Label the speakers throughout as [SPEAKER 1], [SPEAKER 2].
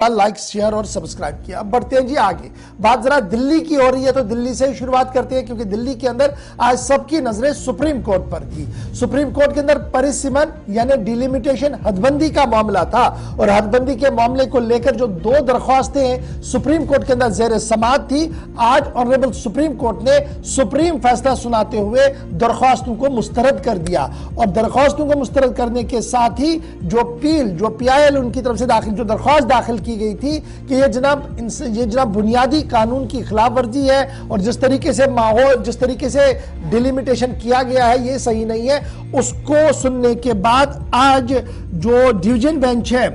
[SPEAKER 1] Like share और subscribe किया। अब बढ़ते हैं जी आगे। बात जरा दिल्ली की हो रही है तो दिल्ली से ही शुरुआत करते हैं, क्योंकि दिल्ली के अंदर आज सबकी नजरें सुप्रीम कोर्ट पर थी। सुप्रीम कोर्ट के अंदर परिसीमन यानी डिलिमिटेशन हदबंदी का मामला था, और हदबंदी के मामले को लेकर जो दो दरख्वास्तें सुप्रीम कोर्ट के अंदर जेर समाअत थी, आज ऑनरेबल सुप्रीम कोर्ट ने सुप्रीम फैसला सुनाते हुए दरख्वास्तों को मुस्तरद कर दिया। और दरख्वास्तों को मुस्तरद करने के साथ ही जो PIL उनकी तरफ से जो दरख्वास्त दाखिल की गई थी कि ये जनाब बुनियादी कानून की खिलाफ वर्जी है, और जिस तरीके से माहौल, जिस तरीके से डिलिमिटेशन किया गया है ये सही नहीं है। उसको सुनने के बाद आज जो डिवीजन बेंच है,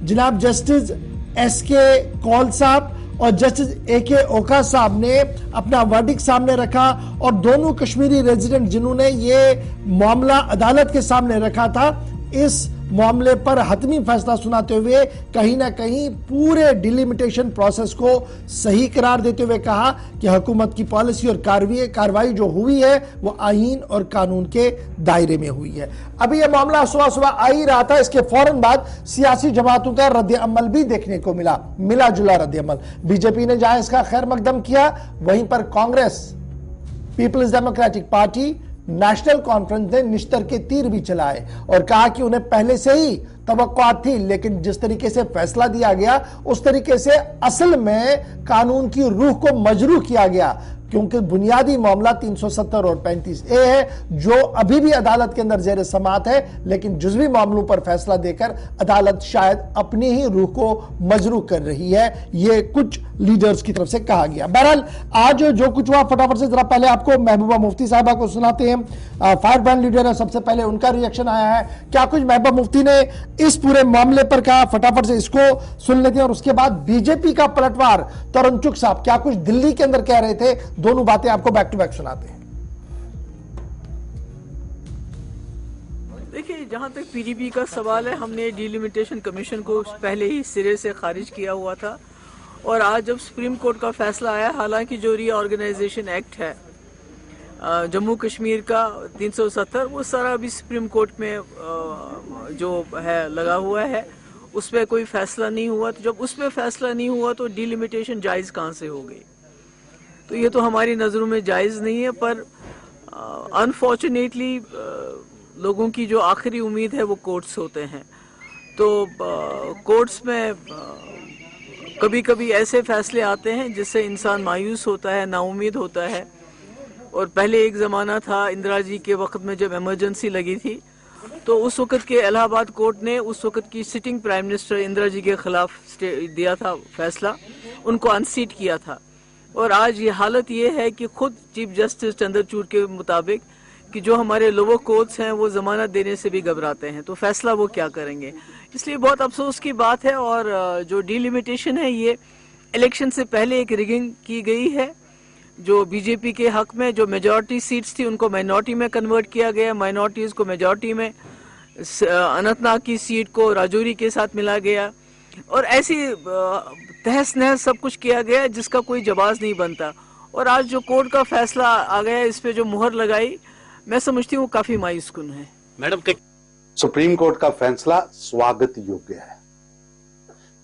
[SPEAKER 1] जनाब जस्टिस SK कौल साहब और जस्टिस AK ओका साहब ने अपना वर्डिक्ट सामने रखा, और दोनों कश्मीरी रेजिडेंट जिन्होंने ये मामला अदालत के सामने रखा था, इस मामले पर हतमी फैसला सुनाते हुए कहीं ना कहीं पूरे डिलिमिटेशन प्रोसेस को सही करार देते हुए कहा कि हुकूमत की पॉलिसी और कार्रवाई जो हुई है वो आईन और कानून के दायरे में हुई है। अभी यह मामला सुबह सुबह आ ही रहा था, इसके फौरन बाद सियासी जमातों का रद्द अमल भी देखने को मिला जुला रद्द अमल। बीजेपी ने जहां इसका खैर मकदम किया, वहीं पर कांग्रेस, पीपल्स डेमोक्रेटिक पार्टी, नेशनल कॉन्फ्रेंस ने निश्तर के तीर भी चलाए और कहा कि उन्हें पहले से ही तवक्कुआत थी, लेकिन जिस तरीके से फैसला दिया गया उस तरीके से असल में कानून की रूह को मजरूह किया गया, क्योंकि बुनियादी मामला 370 और 35A है जो अभी भी अदालत के अंदर जेर समाअत है, लेकिन जुज़वी मामलों पर फैसला देकर अदालत शायद अपनी ही रूह को मजरूह कर रही है, ये कुछ लीडर्स की तरफ से कहा गया। बहरहाल आज जो कुछ हुआ फटाफट से जरा पहले आपको महबूबा मुफ्ती साहिबा को सुनाते हैं। फायर ब्रांड लीडर है, सबसे पहले उनका रिएक्शन आया है। क्या कुछ महबूबा मुफ्ती ने इस पूरे मामले पर कहा, फटाफट से इसको सुन लेते हैं, और उसके बाद बीजेपी का पलटवार तरुण चुग साहब क्या कुछ दिल्ली के अंदर कह रहे थे, दोनों बातें आपको बैक टू बैक सुनाते हैं।
[SPEAKER 2] देखिए, जहां तक PDP का सवाल है, हमने डिलिमिटेशन कमीशन को पहले ही सिरे से खारिज किया हुआ था, और आज जब सुप्रीम कोर्ट का फैसला आया, हालांकि जो रीऑर्गेनाइजेशन एक्ट है जम्मू कश्मीर का 370, वो सारा अभी सुप्रीम कोर्ट में जो है लगा हुआ है, उस पर कोई फैसला नहीं हुआ। तो जब उस पर फैसला नहीं हुआ तो डिलिमिटेशन जायज़ कहाँ से हो गई? तो ये तो हमारी नज़रों में जायज़ नहीं है, पर अनफॉर्चुनेटली लोगों की जो आखिरी उम्मीद है वो कोर्ट्स होते हैं। तो कोर्ट्स में कभी कभी ऐसे फैसले आते हैं जिससे इंसान मायूस होता है, नाउम्मीद होता है। और पहले एक ज़माना था इंदिरा जी के वक्त में, जब इमरजेंसी लगी थी, तो उस वक़्त के इलाहाबाद कोर्ट ने उस वक़्त की sitting prime minister Indira ji के खिलाफ दिया था फैसला, उनको अनसीट किया था। और आज ये हालत ये है कि खुद चीफ जस्टिस चंद्रचूड़ के मुताबिक कि जो हमारे लोअर कोर्ट्स हैं वो जमानत देने से भी घबराते हैं, तो फैसला वो क्या करेंगे? इसलिए बहुत अफसोस की बात है। और जो डिलिमिटेशन है, ये इलेक्शन से पहले एक रिगिंग की गई है, जो बीजेपी के हक में जो मेजॉरिटी सीट्स थी उनको माइनॉरिटी में कन्वर्ट किया गया, माइनॉरिटीज को मेजॉरिटी में, अनंतनाग की सीट को राजौरी के साथ मिला गया, और ऐसी तहस नहस सब कुछ किया गया जिसका कोई जवाब नहीं बनता। और आज जो कोर्ट का फैसला आ गया, इस पे जो मुहर लगाई, मैं समझती हूँ काफी मायूस कुन है।
[SPEAKER 3] मैडम, सुप्रीम कोर्ट का फैसला स्वागत योग्य है।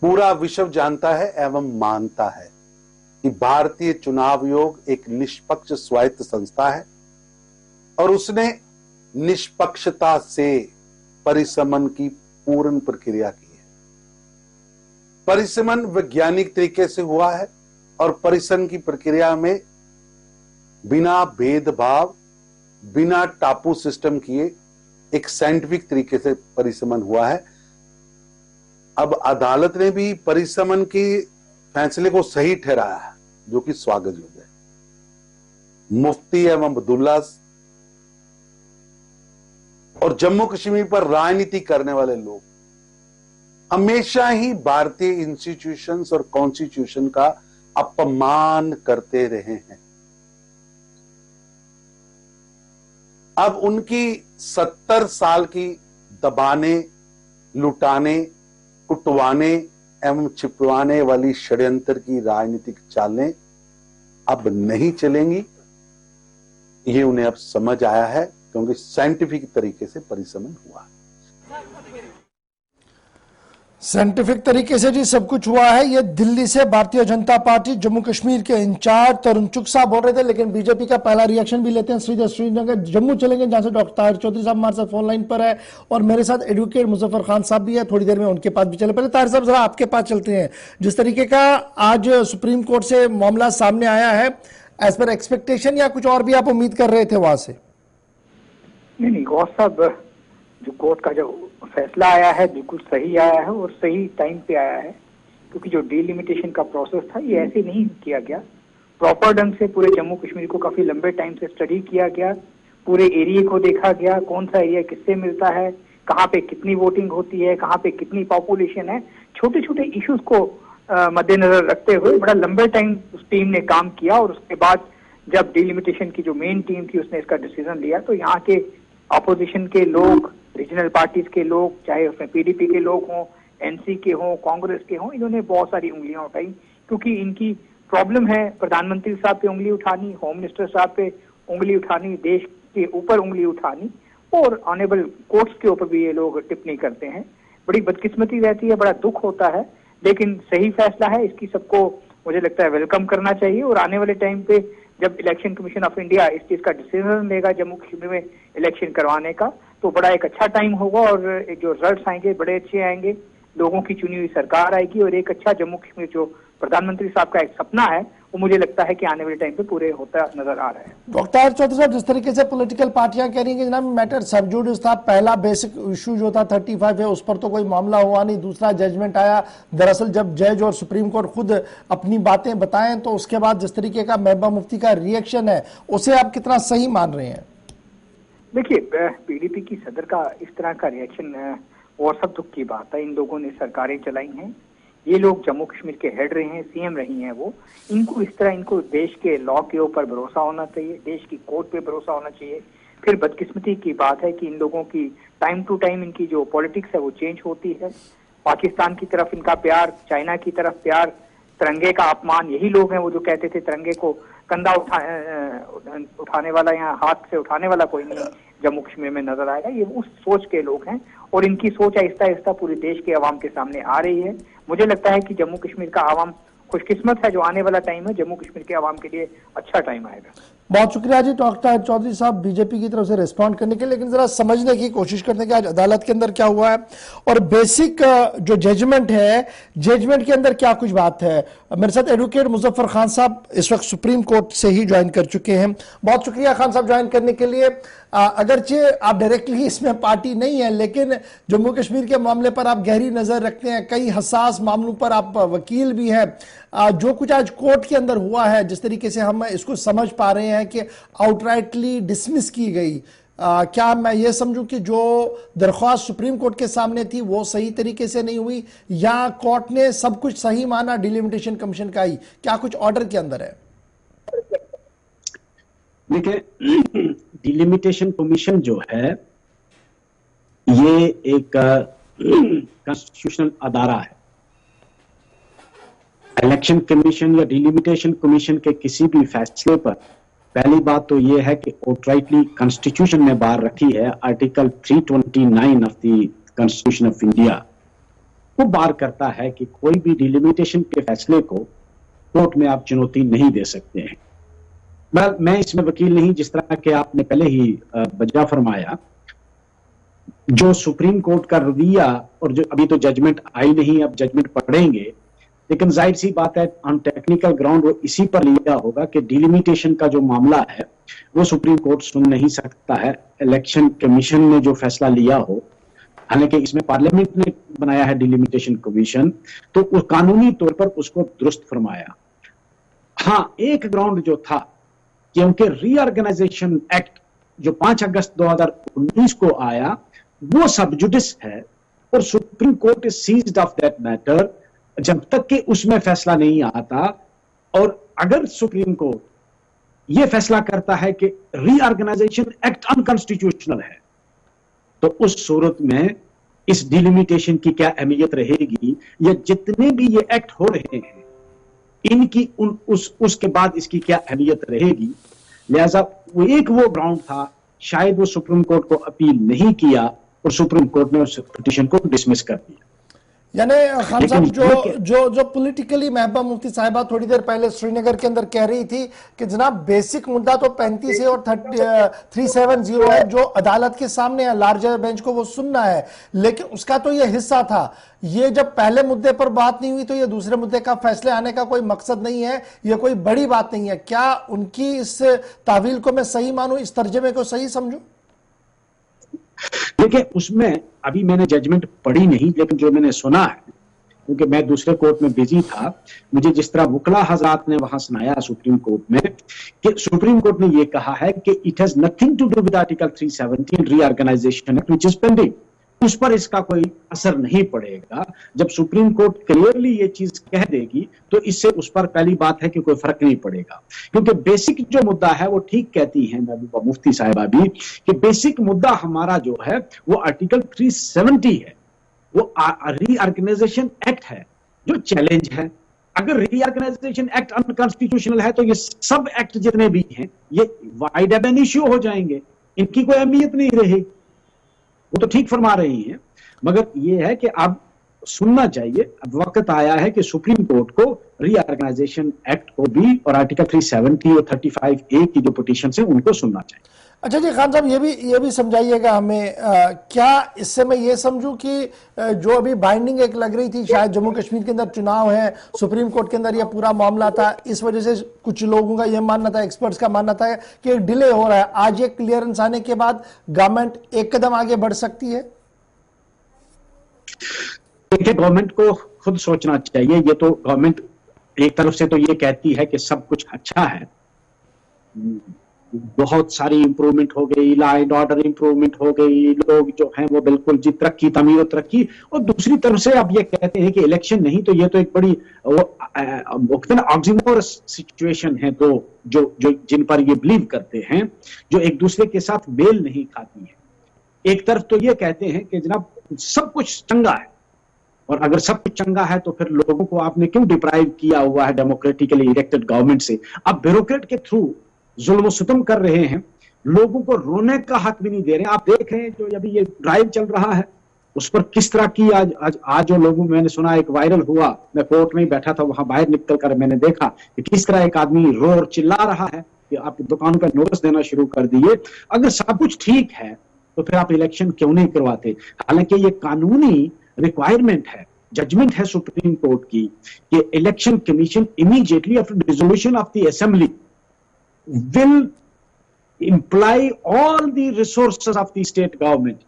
[SPEAKER 3] पूरा विश्व जानता है एवं मानता है कि भारतीय चुनाव आयोग एक निष्पक्ष स्वायत्त संस्था है, और उसने निष्पक्षता से परिसमन की पूर्ण प्रक्रिया की है। परिसमन वैज्ञानिक तरीके से हुआ है, और परिसमन की प्रक्रिया में बिना भेदभाव, बिना टापू सिस्टम किए एक साइंटिफिक तरीके से परिसमन हुआ है। अब अदालत ने भी परिसमन की फैसले को सही ठहराया है, जो कि स्वागत योग्य है। मुफ्ती एवं अब्दुल्ला और जम्मू कश्मीर पर राजनीति करने वाले लोग हमेशा ही भारतीय इंस्टीट्यूशंस और कॉन्स्टिट्यूशन का अपमान करते रहे हैं। अब उनकी 70 साल की दबाने, लुटाने, कुटवाने एवं छिपवाने वाली षड्यंत्र की राजनीतिक चालें अब नहीं चलेंगी, ये उन्हें अब समझ आया है, क्योंकि साइंटिफिक तरीके से परिसमन हुआ है।
[SPEAKER 1] साइंटिफिक तरीके से जी सब कुछ हुआ है। ये दिल्ली से भारतीय जनता पार्टी जम्मू कश्मीर के इंचार्ज तरुण चुग साहब बोल रहे थे, लेकिन बीजेपी का पहला रिएक्शन भी लेते हैं। सीधे श्रीनगर जम्मू चलेंगे, जहां से डॉक्टर ताहिर चौधरी साहब हमारे साथ फोन लाइन पर है और मेरे साथ एडवोकेट मुजफ्फर खान साहब भी है। थोड़ी देर में उनके पास भी चले। पहले ताहिर साहब जरा आपके पास चलते हैं। जिस तरीके का आज सुप्रीम कोर्ट से मामला सामने आया है, एज पर एक्सपेक्टेशन या कुछ और भी आप उम्मीद कर रहे थे वहां से?
[SPEAKER 4] नहीं, गौर साहब, जो कोर्ट का जो फैसला आया है बिल्कुल सही आया है और सही टाइम पे आया है, क्योंकि जो डिलिमिटेशन का प्रोसेस था ये ऐसे नहीं किया गया। प्रॉपर ढंग से पूरे जम्मू कश्मीर को काफी लंबे टाइम से स्टडी किया गया, पूरे एरिया को देखा गया, कौन सा एरिया किससे मिलता है, कहाँ पे कितनी वोटिंग होती है, कहाँ पे कितनी पॉपुलेशन है। छोटे छोटे इश्यूज को मद्देनजर रखते हुए बड़ा लंबे टाइम उस टीम ने काम किया और उसके बाद जब डिलिमिटेशन की जो मेन टीम थी उसने इसका डिसीजन लिया, तो यहाँ के अपोजिशन के लोग, रीजनल पार्टीज के लोग, चाहे उसमें पीडीपी के लोग हों, एनसी के हों, कांग्रेस के हों, इन्होंने बहुत सारी उंगलियां उठाई, क्योंकि इनकी प्रॉब्लम है प्रधानमंत्री साहब पे उंगली उठानी, होम मिनिस्टर साहब पे उंगली उठानी, देश के ऊपर उंगली उठानी और ऑनेबल कोर्ट्स के ऊपर भी ये लोग टिप्पणी करते हैं। बड़ी बदकिस्मती रहती है, बड़ा दुख होता है, लेकिन सही फैसला है, इसकी सबको मुझे लगता है वेलकम करना चाहिए। और आने वाले टाइम पे जब इलेक्शन कमीशन ऑफ इंडिया इस चीज का डिसीजन लेगा जम्मू कश्मीर में इलेक्शन करवाने का, तो बड़ा एक अच्छा टाइम होगा और जो रिजल्ट्स आएंगे बड़े अच्छे आएंगे, लोगों की चुनी हुई सरकार आएगी और एक अच्छा जम्मू कश्मीर जो प्रधानमंत्री साहब का एक सपना है वो मुझे लगता है कि आने वाले टाइम पे पूरे होता नजर आ रहा है।
[SPEAKER 1] डॉक्टर चौधरी साहब, जिस तरीके से पॉलिटिकल पार्टियां कह रही हैं कि जनाब मैटर सब जुडिस था, पहला बेसिक इशू जो था 35 है उस पर तो कोई मामला हुआ नहीं, दूसरा जजमेंट आया। दरअसल जब जज और सुप्रीम कोर्ट खुद अपनी बातें बताएं तो उसके बाद जिस तरीके का महबूबा मुफ्ती का रिएक्शन है उसे आप कितना सही मान रहे हैं?
[SPEAKER 4] देखिए, पीडीपी की सदर का इस तरह का रिएक्शन और सब दुख की बात है। इन लोगों ने सरकारें चलाई हैं, ये लोग जम्मू कश्मीर के हेड रहे हैं, सीएम रही हैं वो, इनको इस तरह इनको देश के लॉ के ऊपर भरोसा होना चाहिए, देश की कोर्ट पे भरोसा होना चाहिए। फिर बदकिस्मती की बात है कि इन लोगों की टाइम टू टाइम इनकी जो पॉलिटिक्स है वो चेंज होती है। पाकिस्तान की तरफ इनका प्यार, चाइना की तरफ प्यार, तिरंगे का अपमान, यही लोग हैं वो जो कहते थे तिरंगे को कंधा उठाने वाला या हाथ से उठाने वाला कोई नहीं जम्मू कश्मीर में नजर आएगा। ये उस सोच के लोग हैं और इनकी सोच आहिस्ता आहिस्ता पूरे देश के अवाम के सामने आ रही है। मुझे लगता है कि जम्मू कश्मीर का अवाम खुशकिस्मत है, जो आने वाला टाइम है जम्मू कश्मीर के अवाम के लिए अच्छा टाइम आएगा।
[SPEAKER 1] बहुत शुक्रिया जी डॉक्टर चौधरी साहब बीजेपी की तरफ से रिस्पॉन्ड करने के लिए। लेकिन जरा समझने की कोशिश करते हैं कि आज अदालत के अंदर क्या हुआ है और बेसिक जो जजमेंट है, जजमेंट के अंदर क्या कुछ बात है। मेरे साथ एडवोकेट मुजफ्फर खान साहब इस वक्त सुप्रीम कोर्ट से ही ज्वाइन कर चुके हैं। बहुत शुक्रिया खान साहब ज्वाइन करने के लिए। अगरचे आप डायरेक्टली इसमें पार्टी नहीं है, लेकिन जम्मू कश्मीर के मामले पर आप गहरी नजर रखते हैं, कई हसास मामलों पर आप वकील भी हैं। जो कुछ आज कोर्ट के अंदर हुआ है, जिस तरीके से हम इसको समझ पा रहे हैं कि आउटराइटली डिसमिस की गई, क्या मैं ये समझूं कि जो दरख्वास्त सुप्रीम कोर्ट के सामने थी वो सही तरीके से नहीं हुई, या कोर्ट ने सब कुछ सही माना डिलिमिटेशन कमीशन का ही? क्या कुछ ऑर्डर के अंदर है?
[SPEAKER 5] देखिए, डिलिमिटेशन कमीशन जो है ये एक कॉन्स्टिट्यूशनल अदारा है। इलेक्शन कमीशन या डिलिमिटेशन कमीशन के किसी भी फैसले पर पहली बात तो ये है कि आउटराइटली कॉन्स्टिट्यूशन ने बार रखी है, article 329 of the constitution of India वो बार करता है कि कोई भी डिलिमिटेशन के फैसले को कोर्ट में आप चुनौती नहीं दे सकते हैं। मैं इसमें वकील नहीं, जिस तरह के आपने पहले ही बजा फरमाया, जो सुप्रीम कोर्ट का रवैया और जो अभी तो जजमेंट आई नहीं, अब जजमेंट पढ़ेंगे, लेकिन जाहिर सी बात है ऑन टेक्निकल ग्राउंड वो इसी पर लिया होगा कि डिलिमिटेशन का जो मामला है वो सुप्रीम कोर्ट सुन नहीं सकता है। इलेक्शन कमीशन ने जो फैसला लिया हो, हालांकि इसमें पार्लियामेंट ने बनाया है डिलिमिटेशन कमीशन, तो उस कानूनी तौर पर उसको दुरुस्त फरमाया। हाँ, एक ग्राउंड जो था क्योंकि रीऑर्गेनाइजेशन एक्ट जो 5 अगस्त 2019 को आया वो सब जुडिस है और Supreme Court is seized of that matter जब तक कि उसमें फैसला नहीं आता। और अगर सुप्रीम कोर्ट यह फैसला करता है कि रीऑर्गेनाइजेशन एक्ट अनकॉन्स्टिट्यूशनल है, तो उस सूरत में इस डिलिमिटेशन की क्या अहमियत रहेगी, या जितने भी ये एक्ट हो रहे हैं इनकी उसके बाद इसकी क्या अहमियत रहेगी। लिहाजा वो ग्राउंड था, शायद वो सुप्रीम कोर्ट को अपील नहीं किया और सुप्रीम कोर्ट ने उस पिटीशन को डिसमिस कर दिया।
[SPEAKER 1] यानी खान साहब जो पॉलिटिकली महबूबा मुफ्ती साहिबा थोड़ी देर पहले श्रीनगर के अंदर कह रही थी कि जनाब बेसिक मुद्दा तो 35 है और 370 है जो अदालत के सामने है, लार्जर बेंच को वो सुनना है, लेकिन उसका तो ये हिस्सा था। ये जब पहले मुद्दे पर बात नहीं हुई तो ये दूसरे मुद्दे का फैसले आने का कोई मकसद नहीं है, ये कोई बड़ी बात नहीं है। क्या उनकी इस तावील को मैं सही मानूं, इस तर्जमे को सही समझूं?
[SPEAKER 5] देखिए, उसमें अभी मैंने जजमेंट पढ़ी नहीं, लेकिन जो मैंने सुना है, क्योंकि मैं दूसरे कोर्ट में बिजी था, मुझे जिस तरह वकला हजरात ने वहां सुनाया सुप्रीम कोर्ट में कि सुप्रीम कोर्ट ने यह कहा है कि it has nothing to do with article 370 reorganisation act which is pending, उस पर इसका कोई असर नहीं पड़ेगा। जब सुप्रीम कोर्ट क्लियरली ये चीज कह देगी तो इससे उस पर पहली बात है कि कोई फर्क नहीं पड़ेगा, क्योंकि बेसिक जो मुद्दा है वो ठीक कहती है महबूबा मुफ्ती साहिबा भी कि बेसिक मुद्दा हमारा जो है वो आर्टिकल 370 है, वो रीऑर्गेनाइजेशन एक्ट है जो चैलेंज है। अगर रीऑर्गेनाइजेशन एक्ट अनकॉन्स्टिट्यूशनल है तो ये सब एक्ट जितने भी हैं ये वाइड एब एन इश्यू हो जाएंगे, इनकी कोई अहमियत नहीं रहेगी। वो तो ठीक फरमा रही हैं, मगर ये है कि अब सुनना चाहिए, अब वक्त आया है कि सुप्रीम कोर्ट को रीऑर्गेनाइजेशन एक्ट को भी और आर्टिकल 370 और 35A की जो पिटीशन है उनको सुनना चाहिए।
[SPEAKER 1] अच्छा जी, खान साहब ये भी समझाइएगा हमें, क्या इससे मैं ये समझूं कि जो अभी बाइंडिंग एक लग रही थी, शायद जम्मू कश्मीर के अंदर चुनाव है, सुप्रीम कोर्ट के अंदर ये पूरा मामला था, इस वजह से कुछ लोगों का ये मानना था, एक्सपर्ट्स का मानना था कि एक डिले हो रहा है, आज एक क्लियरेंस आने के बाद गवर्नमेंट एक कदम आगे बढ़ सकती है?
[SPEAKER 5] देखिए, गवर्नमेंट को खुद सोचना चाहिए। ये तो गवर्नमेंट एक तरफ से तो ये कहती है कि सब कुछ अच्छा है, बहुत सारी इंप्रूवमेंट हो गई, लॉ एंड ऑर्डर इंप्रूवमेंट हो गई, लोग जो हैं वो बिल्कुल जी तरक्की तमीर तरक्की, और दूसरी तरफ से अब ये कहते हैं कि इलेक्शन नहीं, तो ये तो एक बड़ी ऑक्सीमोरस सिचुएशन है। तो जो जिन पर ये बिलीव करते हैं, जो एक दूसरे के साथ मेल नहीं खाती है। एक तरफ तो ये कहते हैं कि जनाब सब कुछ चंगा है, और अगर सब कुछ चंगा है तो फिर लोगों को आपने क्यों डिप्राइव किया हुआ है डेमोक्रेटिकली इलेक्टेड गवर्नमेंट से? अब ब्यूरोक्रेट के थ्रू जुल्म सितम कर रहे हैं, लोगों को रोने का हक भी नहीं दे रहे हैं। आप देख रहे हैं जो अभी ये ड्राइव चल रहा है उस पर किस तरह की आज जो लोगों, मैंने सुना एक वायरल हुआ, मैं कोर्ट में ही बैठा था, वहां बाहर निकल कर मैंने देखा कि किस तरह एक आदमी रो और चिल्ला रहा है कि आप दुकान पर नोटिस देना शुरू कर दिए। अगर सब कुछ ठीक है तो फिर आप इलेक्शन क्यों नहीं करवाते? हालांकि ये कानूनी रिक्वायरमेंट है, जजमेंट है सुप्रीम कोर्ट की कि election commission immediately after dissolution of the assembly will imply all the resources of the state government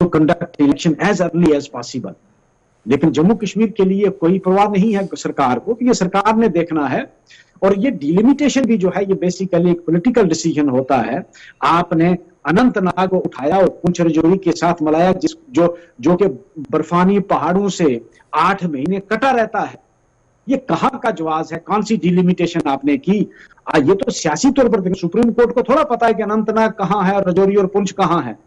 [SPEAKER 5] to conduct election as early as possible। लेकिन जम्मू कश्मीर के लिए कोई परवाह नहीं है सरकार को, कि ये सरकार ने देखना है। और ये डिलिमिटेशन भी जो है ये बेसिकली एक पॉलिटिकल डिसीजन होता है। आपने अनंतनाग को उठाया और पुंछ राजौरी के साथ मिलाया, जो कि बर्फानी पहाड़ों से 8 महीने कटा रहता है। ये कहां का जवाब है? कौन सी डिलिमिटेशन आपने की? ये तो सियासी तौर पर सुप्रीम कोर्ट को थोड़ा पता है कि अनंतनाग कहां है और राजौरी और पुंछ कहां है।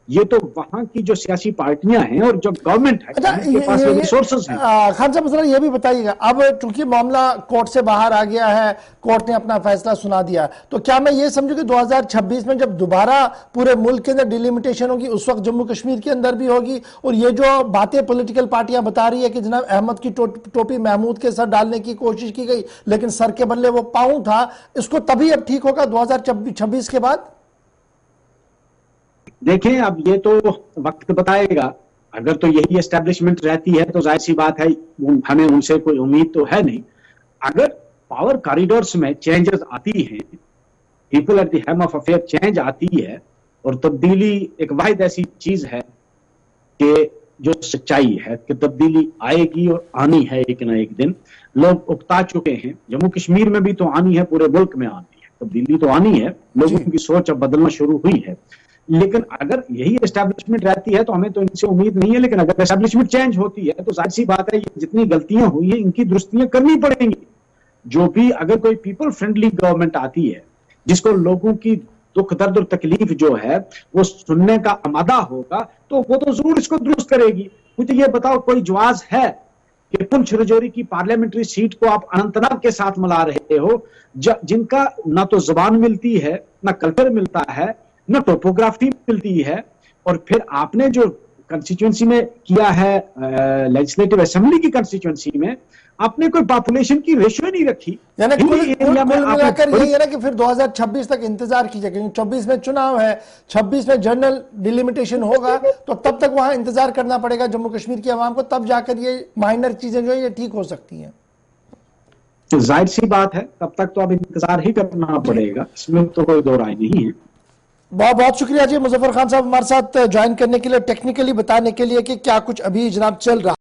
[SPEAKER 5] ये तो वहां की जो सियासी पार्टियां हैं और जो गवर्नमेंट है, उनके पास ये रिसोर्सेज हैं।
[SPEAKER 1] खान साहब जरा ये भी बताइएगा, अब चूंकि मामला कोर्ट से बाहर आ गया है, कोर्ट ने अपना फैसला सुना दिया, तो क्या मैं ये समझूं कि 2026 में जब दोबारा पूरे मुल्क के अंदर डिलिमिटेशन होगी उस वक्त जम्मू कश्मीर के अंदर भी होगी? और ये जो बातें पॉलिटिकल पार्टियां बता रही है कि जनाब अहमद की टोपी महमूद के सर डालने की कोशिश की गई लेकिन सर के बदले वो पांव था, इसको तभी अब ठीक होगा 2026 के बाद?
[SPEAKER 5] देखें, अब ये तो वक्त बताएगा। अगर तो यही एस्टेब्लिशमेंट रहती है तो जाहिर सी बात है हमें उनसे कोई उम्मीद तो है नहीं। अगर पावर कॉरिडोर्स में चेंजेस आती हैं, people at the helm of affair change आती है, और तब्दीली एक वाहिद ऐसी चीज है कि जो सच्चाई है कि तब्दीली आएगी और आनी है एक ना एक दिन। लोग उकता चुके हैं, जम्मू कश्मीर में भी तो आनी है, पूरे मुल्क में आनी है, तब्दीली तो आनी है, लोगों की सोच अब बदलना शुरू हुई है। लेकिन अगर यही एस्टैब्लिशमेंट रहती है तो हमें तो इनसे उम्मीद नहीं है। लेकिन अगर एस्टैब्लिशमेंट चेंज होती है तो जाहिर सी बात है ये जितनी गलतियां हुई है इनकी दुरुस्तियां करनी पड़ेंगी। जो भी अगर कोई पीपल फ्रेंडली गवर्नमेंट आती है जिसको लोगों की दुख दर्द और तकलीफ जो है वो सुनने का आमादा होगा तो वो तो जरूर इसको दुरुस्त करेगी। मुझे ये बताओ, कोई जवाब है कि पुंछ राजौरी की पार्लियामेंट्री सीट को आप अनंतनाग के साथ मिला रहे हो, जिनका ना तो जुबान मिलती है, ना कल्चर मिलता है, न टोपोग्राफी मिलती है, और फिर आपने जो कंस्टिट्यूंसी में किया है, लेजिस्लेटिव असेंबली की कंस्टिट्यूंसी में आपने कोई पॉपुलेशन की रेशियो नहीं रखी।
[SPEAKER 1] यानी कुल मिलाकर
[SPEAKER 5] आपने
[SPEAKER 1] यही है ना कि फिर 2026 तक इंतजार कीजिए, क्योंकि 24 में चुनाव है, 26 में जनरल डिलिमिटेशन होगा, तो तब तक वहां इंतजार करना पड़ेगा जम्मू कश्मीर की आवाम को, तब जाकर ये माइनर चीजें जो है ये ठीक हो सकती हैं।
[SPEAKER 5] जाहिर सी बात है, तब तक तो अब इंतजार ही करना पड़ेगा, इसमें तो कोई दो राय नहीं है।
[SPEAKER 1] बहुत बहुत शुक्रिया जी मुजफ्फर खान साहब हमारे साथ ज्वाइन करने के लिए, टेक्निकली बताने के लिए कि क्या कुछ अभी जनाब चल रहा है।